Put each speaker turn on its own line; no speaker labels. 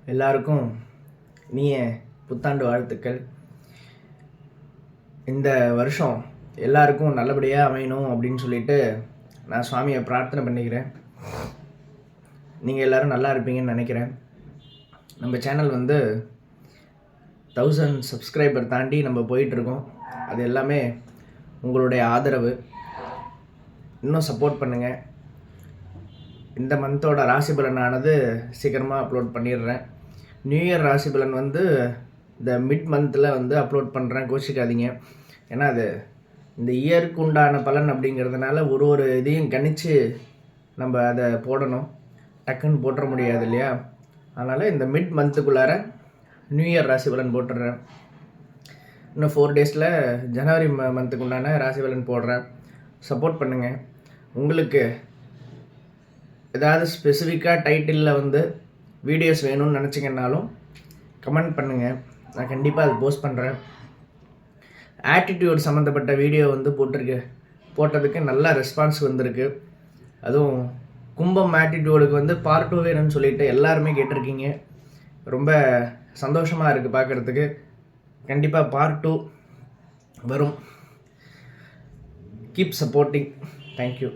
எல்லாருக்கும் இனிய புத்தாண்டு வாழ்த்துக்கள். இந்த வருஷம் எல்லாருக்கும் நல்லபடியாக அமையணும் அப்படின்னு சொல்லிட்டு நான் சுவாமியை பிரார்த்தனை பண்ணிக்கிறேன். நீங்கள் எல்லோரும் நல்லா இருப்பீங்கன்னு நினைக்கிறேன். நம்ம சேனல் 1000 சப்ஸ்கிரைபர் தாண்டி நம்ம போயிட்டுருக்கோம். அது எல்லாமே உங்களுடைய ஆதரவு. இன்னும் சப்போர்ட் பண்ணுங்கள். இந்த மந்தோட ராசி பலனானது சீக்கிரமாக அப்லோட் பண்ணிடுறேன். நியூ இயர் ராசி பலன் இந்த மிட் மந்தில் அப்லோட் பண்ணுறேன், கோச்சிக்காதீங்க. ஏன்னா அது இந்த இயருக்கு உண்டான பலன் அப்படிங்கிறதுனால ஒரு இதையும் கணிச்சு நம்ம அதை போடணும், டக்குன்னு போட்டுற முடியாது இல்லையா? அதனால் இந்த மிட் மந்த்துக்குள்ளார நியூ இயர் ராசி பலன் போட்டுடுறேன். இன்னும் 4 டேஸில் ஜனவரி மந்த்துக்கு உண்டான ராசி பலன் போடுறேன். சப்போர்ட் பண்ணுங்கள். உங்களுக்கு ஏதாவது ஸ்பெசிஃபிக்காக டைட்டிலில் வீடியோஸ் வேணும்னு நினச்சிங்கன்னாலும் கமெண்ட் பண்ணுங்கள், நான் கண்டிப்பாக அது போஸ்ட் பண்ணுறேன். ஆட்டிடியூட் சம்மந்தப்பட்ட வீடியோ போட்டதுக்கு நல்ல ரெஸ்பான்ஸ் வந்திருக்கு. அதுவும் கும்பம் ஆட்டிடியூடுக்கு பார்ட் 2 வேணும்னு சொல்லிட்டு எல்லாருமே கேட்டிருக்கீங்க. ரொம்ப சந்தோஷமாக இருக்குது பார்க்குறதுக்கு. கண்டிப்பாக பார்ட் 2 வரும். Keep supporting. தேங்க்யூ.